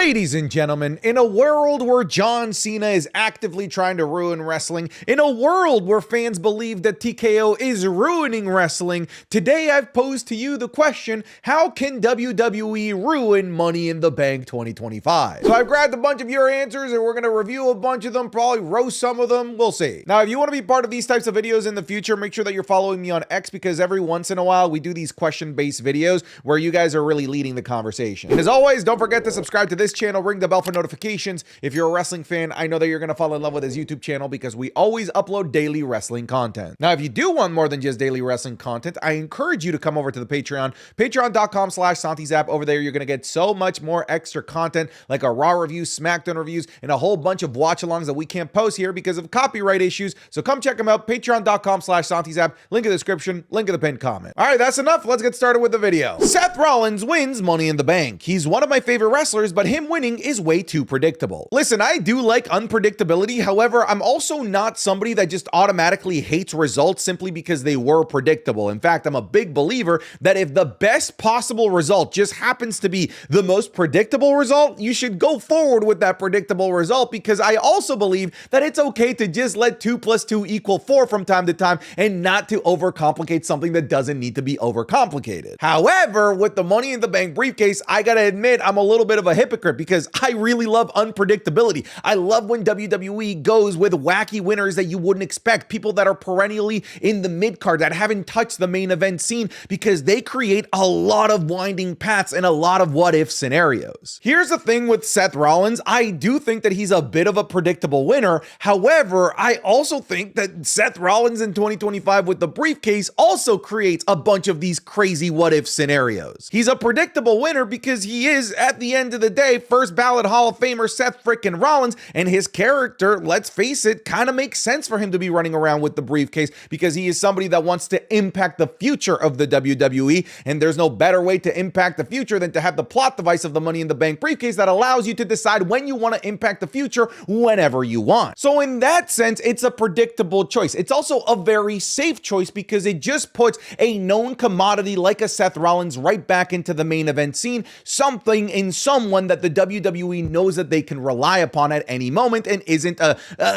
Ladies and gentlemen, in a world where John Cena is actively trying to ruin wrestling, in a world where fans believe that TKO is ruining wrestling, today I've posed to you the question, how can WWE ruin Money in the Bank 2025? So I've grabbed a bunch of your answers and we're going to review a bunch of them, probably roast some of them, we'll see. Now, if you want to be part of these types of videos in the future, make sure that you're following me on X, because every once in a while we do these question-based videos where you guys are really leading the conversation. And as always, don't forget to subscribe to this channel, ring the bell for notifications. If you're a wrestling fan, I know that you're going to fall in love with his YouTube channel because we always upload daily wrestling content. Now, if you do want more than just daily wrestling content, I encourage you to come over to the Patreon, patreon.com/SantiZap. Over there, you're going to get so much more extra content like our Raw reviews, SmackDown reviews, and a whole bunch of watch-alongs that we can't post here because of copyright issues. So come check them out, patreon.com/SantiZap. Link in the description, link in the pinned comment. All right, that's enough. Let's get started with the video. Seth Rollins wins Money in the Bank. He's one of my favorite wrestlers, but him winning is way too predictable. Listen, I do like unpredictability. However, I'm also not somebody that just automatically hates results simply because they were predictable. In fact, I'm a big believer that if the best possible result just happens to be the most predictable result, you should go forward with that predictable result, because I also believe that it's okay to just let 2 + 2 = 4 from time to time and not to overcomplicate something that doesn't need to be overcomplicated. However, with the Money in the Bank briefcase, I gotta admit I'm a little bit of a hypocrite because I really love unpredictability. I love when WWE goes with wacky winners that you wouldn't expect, people that are perennially in the mid-card that haven't touched the main event scene, because they create a lot of winding paths and a lot of what-if scenarios. Here's the thing with Seth Rollins, I do think that he's a bit of a predictable winner. However, I also think that Seth Rollins in 2025 with the briefcase also creates a bunch of these crazy what-if scenarios. He's a predictable winner because he is, at the end of the day, first ballot Hall of Famer Seth frickin' Rollins, and his character, let's face it, kind of makes sense for him to be running around with the briefcase because he is somebody that wants to impact the future of the WWE, and there's no better way to impact the future than to have the plot device of the Money in the Bank briefcase that allows you to decide when you want to impact the future whenever you want. So in that sense, it's a predictable choice. It's also a very safe choice because it just puts a known commodity like a Seth Rollins right back into the main event scene, something in someone that the WWE knows that they can rely upon at any moment and isn't a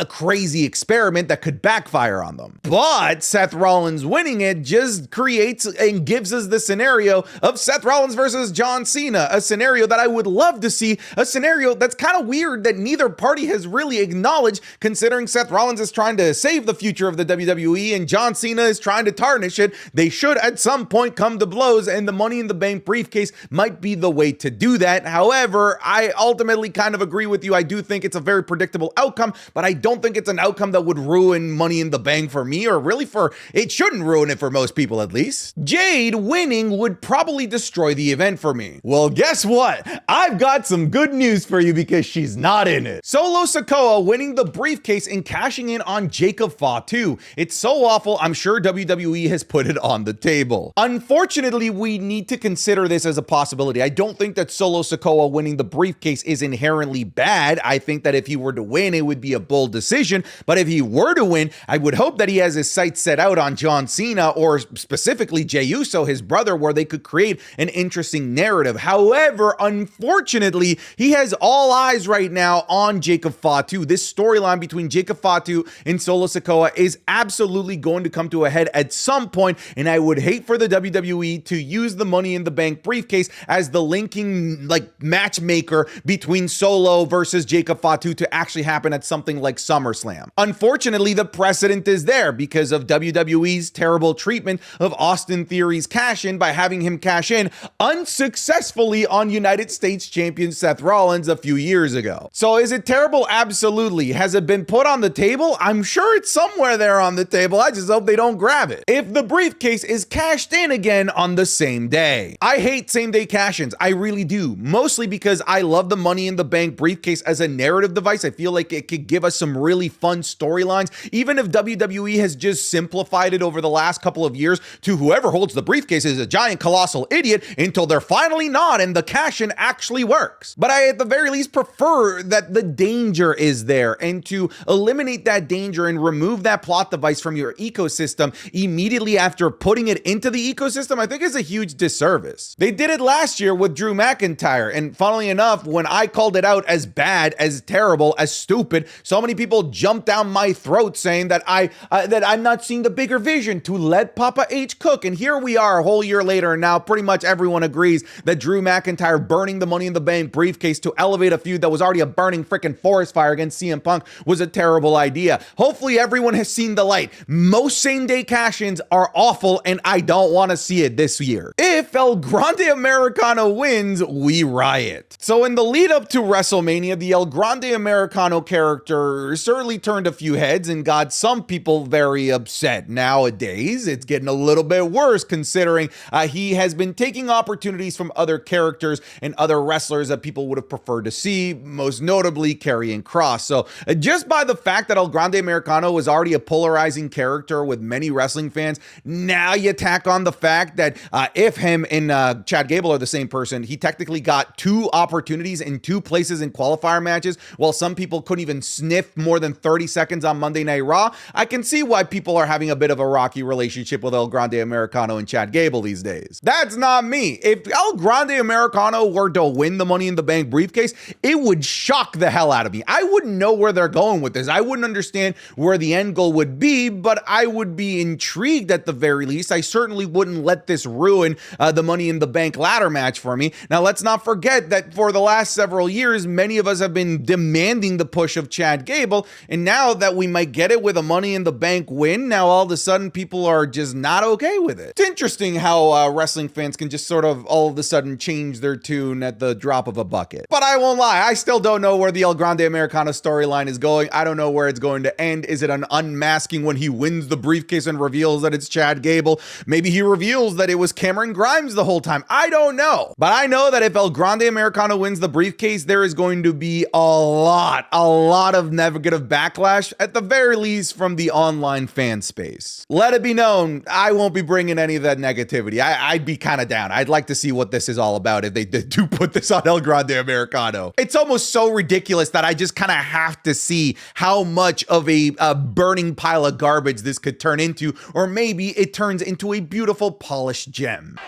crazy experiment that could backfire on them. But Seth Rollins winning it just creates and gives us the scenario of Seth Rollins versus John Cena, a scenario that I would love to see, a scenario that's kind of weird that neither party has really acknowledged, considering Seth Rollins is trying to save the future of the WWE and John Cena is trying to tarnish it. They should at some point come to blows, and the Money in the Bank briefcase might be the way to do that. However, I ultimately kind of agree with you. I do think it's a very predictable outcome, but I don't think it's an outcome that would ruin Money in the Bank for me, or really it shouldn't ruin it for most people at least. Jade winning would probably destroy the event for me. Well, guess what? I've got some good news for you because she's not in it. Solo Sakoa winning the briefcase and cashing in on Jacob Fatu. It's so awful, I'm sure WWE has put it on the table. Unfortunately, we need to consider this as a possibility. I don't think that Solo Sakoa winning the briefcase is inherently bad. I think that if he were to win, it would be a bold decision. But if he were to win, I would hope that he has his sights set out on John Cena, or specifically Jey Uso, his brother, where they could create an interesting narrative. However, unfortunately, he has all eyes right now on Jacob Fatu. This storyline between Jacob Fatu and Solo Sakoa is absolutely going to come to a head at some point, and I would hate for the WWE to use the Money in the Bank briefcase as the linking matchmaker between Solo versus Jacob Fatu to actually happen at something like SummerSlam. Unfortunately, the precedent is there because of WWE's terrible treatment of Austin Theory's cash-in by having him cash in unsuccessfully on United States champion Seth Rollins a few years ago. So is it terrible? Absolutely. Has it been put on the table? I'm sure it's somewhere there on the table. I just hope they don't grab it. If the briefcase is cashed in again on the same day. I hate same-day cash-ins. I really do. Mostly because I love the Money in the Bank briefcase as a narrative device. I feel like it could give us some really fun storylines, even if WWE has just simplified it over the last couple of years to whoever holds the briefcase is a giant colossal idiot until they're finally not and the cash-in actually works. But I at the very least prefer that the danger is there, and to eliminate that danger and remove that plot device from your ecosystem immediately after putting it into the ecosystem, I think is a huge disservice. They did it last year with Drew McIntyre, and funnily enough, enough, when I called it out as bad, as terrible, as stupid, so many people jumped down my throat saying that I'm not seeing the bigger vision to let Papa H cook. And here we are a whole year later, and now pretty much everyone agrees that Drew McIntyre burning the Money in the Bank briefcase to elevate a feud that was already a burning freaking forest fire against CM Punk was a terrible idea. Hopefully everyone has seen the light. Most same-day cash-ins are awful, and I don't want to see it this year. If El Grande Americano wins, we riot. So in the lead up to WrestleMania, the El Grande Americano character certainly turned a few heads and got some people very upset. Nowadays, it's getting a little bit worse considering he has been taking opportunities from other characters and other wrestlers that people would have preferred to see, most notably Karrion Kross. So just by the fact that El Grande Americano was already a polarizing character with many wrestling fans, now you tack on the fact that if him and Chad Gable are the same person, he technically got 2 opportunities in 2 places in qualifier matches, while some people couldn't even sniff more than 30 seconds on Monday Night Raw. I can see why people are having a bit of a rocky relationship with El Grande Americano and Chad Gable these days. That's not me. If El Grande Americano were to win the Money in the Bank briefcase, it would shock the hell out of me. I wouldn't know where they're going with this. I wouldn't understand where the end goal would be, but I would be intrigued at the very least. I certainly wouldn't let this ruin the Money in the Bank ladder match for me. Now, let's not forget that for the last several years, many of us have been demanding the push of Chad Gable, and now that we might get it with a Money in the Bank win, now all of a sudden people are just not okay with it. It's interesting how wrestling fans can just sort of all of a sudden change their tune at the drop of a bucket. But I won't lie, I still don't know where the El Grande Americana storyline is going. I don't know where it's going to end. Is it an unmasking when he wins the briefcase and reveals that it's Chad Gable? Maybe he reveals that it was Cameron Grimes the whole time. I don't know. But I know that if El Grande Americano wins the briefcase, there is going to be a lot of negative backlash, at the very least from the online fan space. Let it be known, I won't be bringing any of that negativity. I'd be kind of down. I'd like to see what this is all about if they do put this on El Grande Americano. It's almost so ridiculous that I just kind of have to see how much of a burning pile of garbage this could turn into, or maybe it turns into a beautiful polished gem.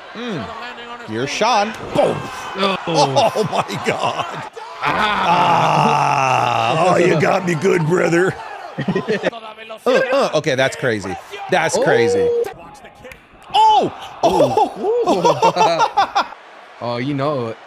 Here's Sean. Boom. Oh my God. Oh, you got me good, brother. Okay, that's crazy. That's crazy. Oh! Oh, you know it.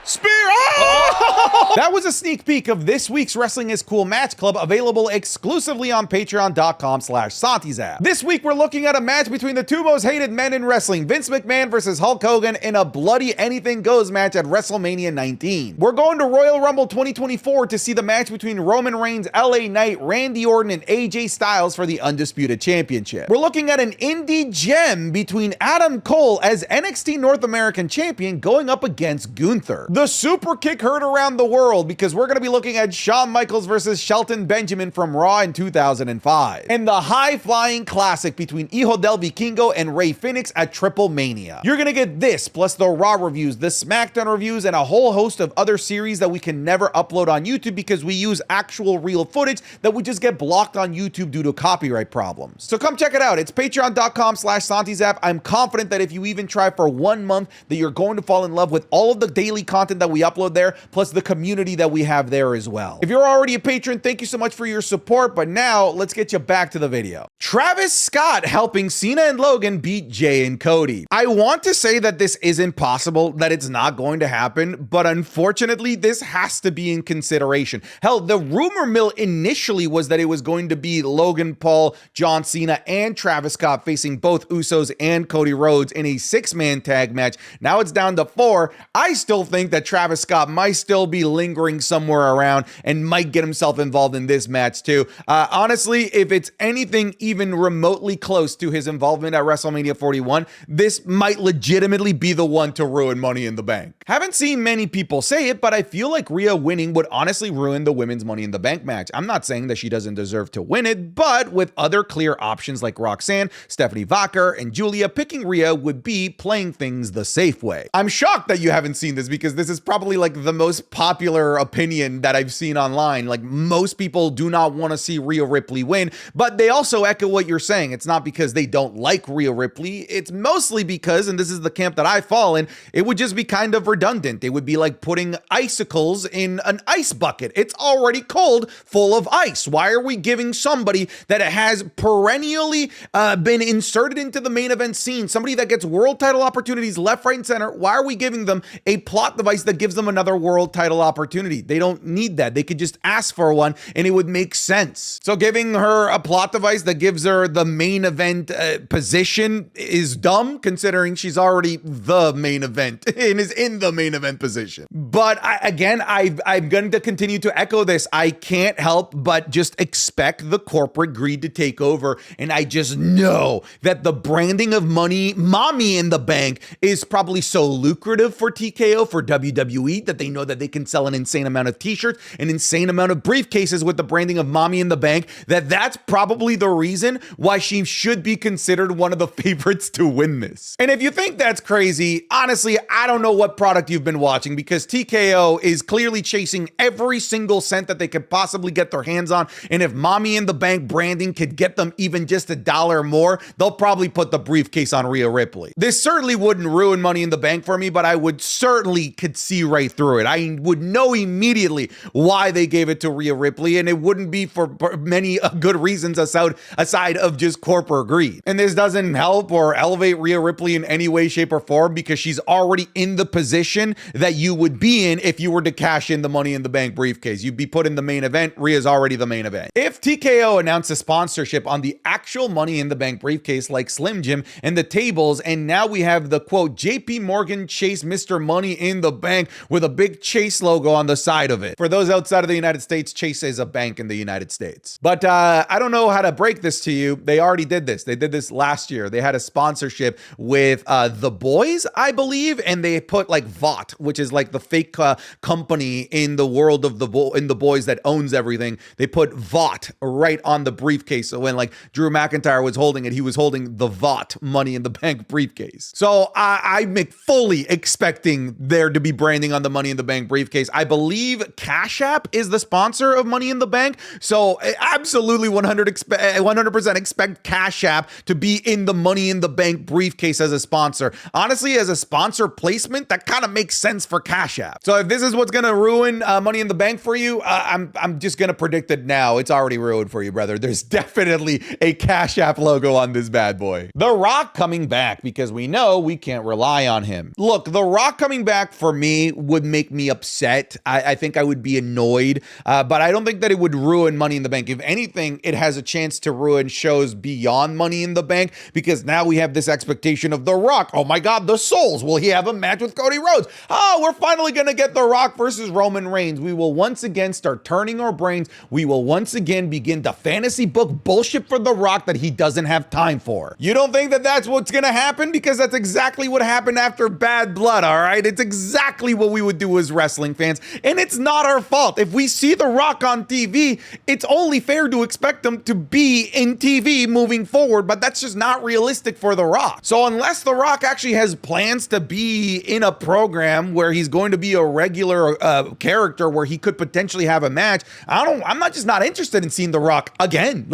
Spear! Oh! That was a sneak peek of this week's Wrestling is Cool Match Club, available exclusively on patreon.com/SantiZap. This week, we're looking at a match between the 2 most hated men in wrestling, Vince McMahon versus Hulk Hogan, in a bloody anything goes match at WrestleMania 19. We're going to Royal Rumble 2024 to see the match between Roman Reigns, LA Knight, Randy Orton, and AJ Styles for the Undisputed Championship. We're looking at an indie gem between Adam Cole as NXT North American Champion going up against Gunther. The super kick heard around the world because we're going to be looking at Shawn Michaels versus Shelton Benjamin from Raw in 2005. And the high-flying classic between Hijo del Vikingo and Rey Fenix at Triple Mania. You're going to get this, plus the Raw reviews, the SmackDown reviews, and a whole host of other series that we can never upload on YouTube because we use actual real footage that we just get blocked on YouTube due to copyright problems. So come check it out. It's patreon.com/SantiZap. I'm confident that if you even try for 1 month, that you're going to fall in love with all of the daily content that we upload there, plus the community that we have there as well. If you're already a patron, thank you so much for your support, but now let's get you back to the video. Travis Scott helping Cena and Logan beat Jay and Cody. I want to say that this isn't possible, that it's not going to happen, but unfortunately, this has to be in consideration. Hell, the rumor mill initially was that it was going to be Logan Paul, John Cena, and Travis Scott facing both Usos and Cody Rhodes in a 6-man tag match. Now it's down to 4. I still think that Travis Scott might still be lingering somewhere around and might get himself involved in this match too. Honestly, if it's anything even remotely close to his involvement at WrestleMania 41, this might legitimately be the one to ruin Money in the Bank. Haven't seen many people say it, but I feel like Rhea winning would honestly ruin the women's Money in the Bank match. I'm not saying that she doesn't deserve to win it, but with other clear options like Roxanne, Stephanie Vacher, and Julia, picking Rhea would be playing things the safe way. I'm shocked that you haven't seen this because this is probably like the most popular popular opinion that I've seen online. Like, most people do not want to see Rhea Ripley win, but they also echo what you're saying. It's not because they don't like Rhea Ripley. It's mostly because, and this is the camp that I fall in, it would just be kind of redundant. It would be like putting icicles in an ice bucket. It's already cold, full of ice. Why are we giving somebody that has perennially been inserted into the main event scene, somebody that gets world title opportunities left, right, and center, why are we giving them a plot device that gives them another world title opportunity? They don't need that. They could just ask for one and it would make sense. So giving her a plot device that gives her the main event position is dumb, considering she's already the main event and is in the main event position. But I'm going to continue to echo this. I can't help but just expect the corporate greed to take over. And I just know that the branding of Mommy in the Bank is probably so lucrative for TKO, for WWE, that they know that they can sell an insane amount of t-shirts, an insane amount of briefcases with the branding of Mommy in the Bank, that's probably the reason why she should be considered one of the favorites to win this. And if you think that's crazy, honestly, I don't know what product you've been watching, because TKO is clearly chasing every single cent that they could possibly get their hands on. And if Mommy in the Bank branding could get them even just $1 more, they'll probably put the briefcase on Rhea Ripley. This certainly wouldn't ruin Money in the Bank for me, but I would certainly could see right through it. I would know immediately why they gave it to Rhea Ripley, and it wouldn't be for many good reasons aside of just corporate greed. And this doesn't help or elevate Rhea Ripley in any way, shape, or form, because she's already in the position that you would be in if you were to cash in the Money in the Bank briefcase. You'd be put in the main event. Rhea's already the main event. If TKO announced a sponsorship on the actual Money in the Bank briefcase like Slim Jim and the tables, and now we have the quote JP Morgan Chase Mr. Money in the Bank with a big Chase logo on the side of it. For those outside of the United States, Chase is a bank in the United States. But I don't know how to break this to you. They already did this. They did this last year. They had a sponsorship with The Boys, I believe, and they put like VOT, which is like the fake company in the world of The Boys that owns everything. They put VOT right on the briefcase. So when like Drew McIntyre was holding it, he was holding the VOT Money in the Bank briefcase. So I'm fully expecting there to be branding on the Money in the Bank briefcase. I believe Cash App is the sponsor of Money in the Bank. So absolutely 100% expect Cash App to be in the Money in the Bank briefcase as a sponsor. Honestly, as a sponsor placement, that kind of makes sense for Cash App. So if this is what's going to ruin Money in the Bank for you, I'm just going to predict it now. It's already ruined for you, brother. There's definitely a Cash App logo on this bad boy. The Rock coming back, because we know we can't rely on him. Look, The Rock coming back for me would make me upset. I think I would be annoyed, but I don't think that it would ruin Money in the Bank. If anything, it has a chance to ruin shows beyond Money in the Bank, because now we have this expectation of The Rock. Oh my God, the Souls. Will he have a match with Cody Rhodes? Oh, we're finally going to get The Rock versus Roman Reigns. We will once again start turning our brains. We will once again begin to fantasy book bullshit for The Rock that he doesn't have time for. You don't think that that's what's going to happen? Because that's exactly what happened after Bad Blood, all right? It's exactly what we would do as wrestling fans, and it's not our fault. If we see The Rock on TV, it's only fair to expect him to be in TV moving forward, but that's just not realistic for The Rock. So unless The Rock actually has plans to be in a program where he's going to be a regular character where he could potentially have a match, I'm not interested in seeing The Rock again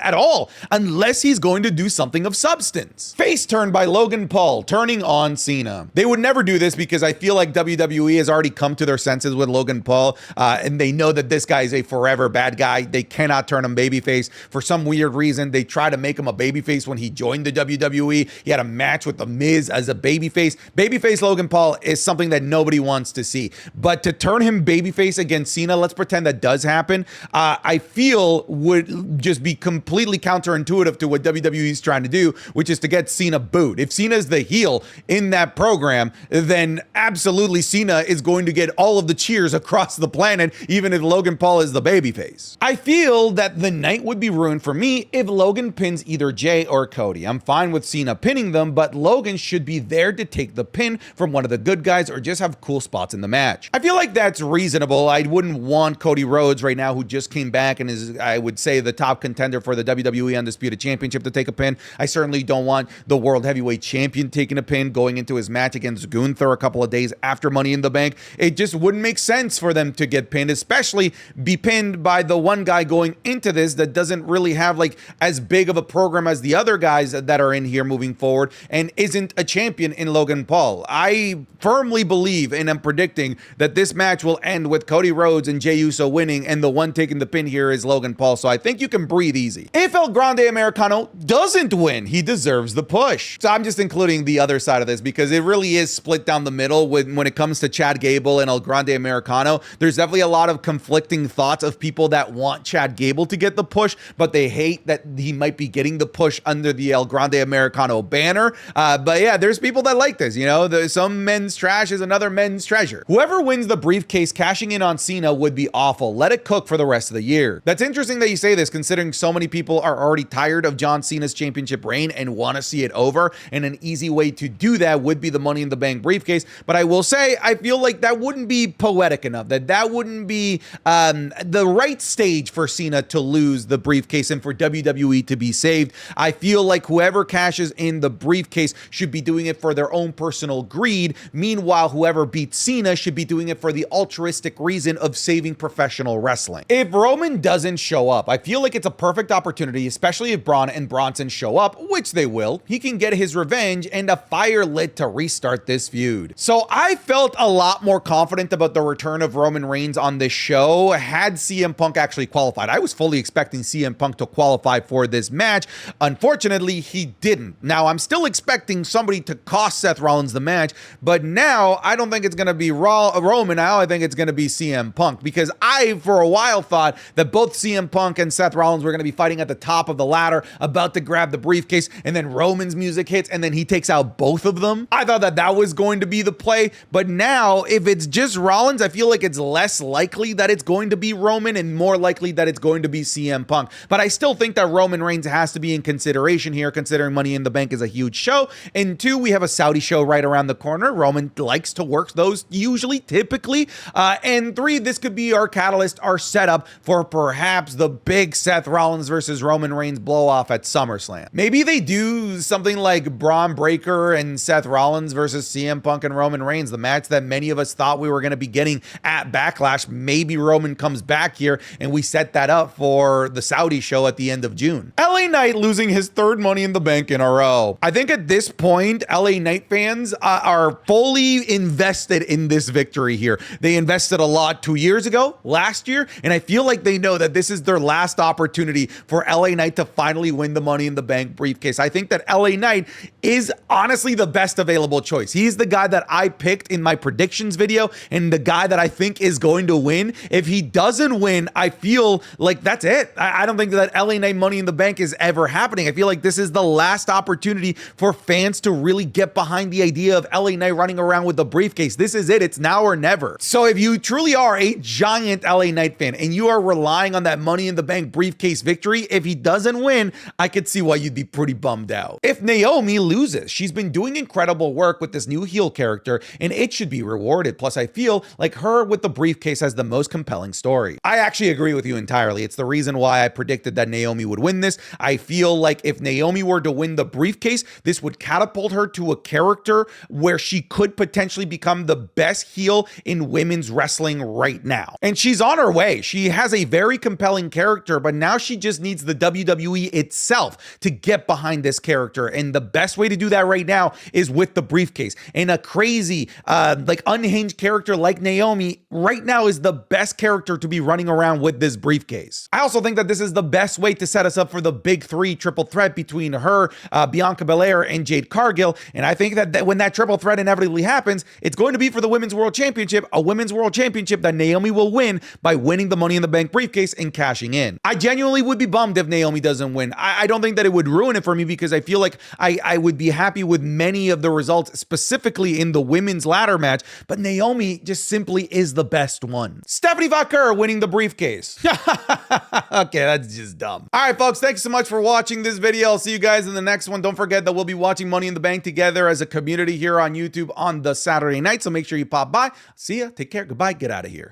at all, unless he's going to do something of substance. Face turn by Logan Paul, turning on Cena. They would never do this, because I feel like WWE has already come to their senses with Logan Paul, and they know that this guy is a forever bad guy. They cannot turn him babyface. For some weird reason, they try to make him a babyface when he joined the WWE. He had a match with The Miz as a babyface. Babyface Logan Paul is something that nobody wants to see. But to turn him babyface against Cena, let's pretend that does happen, I feel would just be completely counterintuitive to what WWE is trying to do, which is to get Cena booed. If Cena is the heel in that program, then absolutely Cena is going to get all of the cheers across the planet, even if Logan Paul is the babyface. I feel that the night would be ruined for me if Logan pins either Jay or Cody. I'm fine with Cena pinning them, but Logan should be there to take the pin from one of the good guys or just have cool spots in the match. I feel like that's reasonable. I wouldn't want Cody Rhodes right now, who just came back and is, I would say, the top contender for the WWE Undisputed Championship, to take a pin. I certainly don't want the World Heavyweight Champion taking a pin going into his match against Gunther a couple of days after Money in the Bank. It just wouldn't make sense for them to get pinned, especially be pinned by the one guy going into this that doesn't really have like as big of a program as the other guys that are in here moving forward and isn't a champion in Logan Paul. I firmly believe and am predicting that this match will end with Cody Rhodes and Jey Uso winning, and the one taking the pin here is Logan Paul. So I think you can breathe easy. If El Grande Americano doesn't win, he deserves the push. So I'm just including the other side of this because it really is split down the middle when it comes to Chad Gable and El Grande Americano. There's definitely a lot of conflicting thoughts of people that want Chad Gable to get the push, but they hate that he might be getting the push under the El Grande Americano banner. But yeah, there's people that like this. You know, some men's trash is another men's treasure. Whoever wins the briefcase cashing in on Cena would be awful. Let it cook for the rest of the year. That's interesting that you say this, considering so many people are already tired of John Cena's championship reign and want to see it over, and an easy way to do that would be the Money in the Bank briefcase. But I will say, I feel like that wouldn't be poetic enough, that wouldn't be the right stage for Cena to lose the briefcase and for WWE to be saved. I feel like whoever cashes in the briefcase should be doing it for their own personal greed. Meanwhile, whoever beats Cena should be doing it for the altruistic reason of saving professional wrestling. If Roman doesn't show up, I feel like it's a perfect opportunity, especially if Braun and Bronson show up, which they will. He can get his revenge and a fire lit to restart this feud. So I felt a lot more confident about the return of Roman Reigns on this show had CM Punk actually qualified. I was fully expecting CM Punk to qualify for this match. Unfortunately, he didn't. Now, I'm still expecting somebody to cost Seth Rollins the match, but now I don't think it's going to be Roman. Now I think it's going to be CM Punk, because I, for a while, thought that both CM Punk and Seth Rollins were going to be fighting at the top of the ladder, about to grab the briefcase, and then Roman's music hits, and then he takes out both of them. I thought that was going to be the play, but now, if it's just Rollins, I feel like it's less likely that it's going to be Roman and more likely that it's going to be CM Punk. But I still think that Roman Reigns has to be in consideration here, considering Money in the Bank is a huge show. And two, we have a Saudi show right around the corner. Roman likes to work those usually, typically. And three, this could be our catalyst, our setup for perhaps the big Seth Rollins versus Roman Reigns blow off at SummerSlam. Maybe they do something like Braun Breaker and Seth Rollins versus CM Punk and Roman Reigns, the match that many of us thought we were going to be getting at Backlash. Maybe Roman comes back here and we set that up for the Saudi show at the end of June. LA Knight losing his third Money in the Bank in a row. I think at this point, LA Knight fans are fully invested in this victory here. They invested a lot 2 years ago, last year, and I feel like they know that this is their last opportunity for LA Knight to finally win the Money in the Bank briefcase. I think that LA Knight is honestly the best available choice. He's the guy that I picked in my predictions video and the guy that I think is going to win. If he doesn't win, I feel like that's it. I don't think that LA Knight Money in the Bank is ever happening. I feel like this is the last opportunity for fans to really get behind the idea of LA Knight running around with the briefcase. This is it. It's now or never. So if you truly are a giant LA Knight fan and you are relying on that Money in the Bank briefcase victory, if he doesn't win, I could see why you'd be pretty bummed out. If Naomi loses, she's been doing incredible work with this new heel character and it should be rewarded. Plus, I feel like her with the briefcase has the most compelling story. I actually agree with you entirely. It's the reason why I predicted that Naomi would win this. I feel like if Naomi were to win the briefcase, this would catapult her to a character where she could potentially become the best heel in women's wrestling right now. And she's on her way. She has a very compelling character, but now she just needs the WWE itself to get behind this character. And the best way to do that right now is with the briefcase. And a crazy, like unhinged character like Naomi right now is the best character to be running around with this briefcase. I also think that this is the best way to set us up for the big three triple threat between her, Bianca Belair, and Jade Cargill. And I think that when that triple threat inevitably happens, it's going to be for the Women's World Championship, a Women's World Championship that Naomi will win by winning the Money in the Bank briefcase and cashing in. I genuinely would be bummed if Naomi doesn't win. I don't think that it would ruin it for me because I feel like I would be happy with many of the results, specifically in the women's ladder match, but Naomi just simply is the best one. Stephanie Vaquer winning the briefcase. Okay, that's just dumb. All right, folks, thanks so much for watching this video. I'll see you guys in the next one. Don't forget that we'll be watching Money in the Bank together as a community here on YouTube on the Saturday night, so make sure you pop by. See ya. Take care. Goodbye. Get out of here.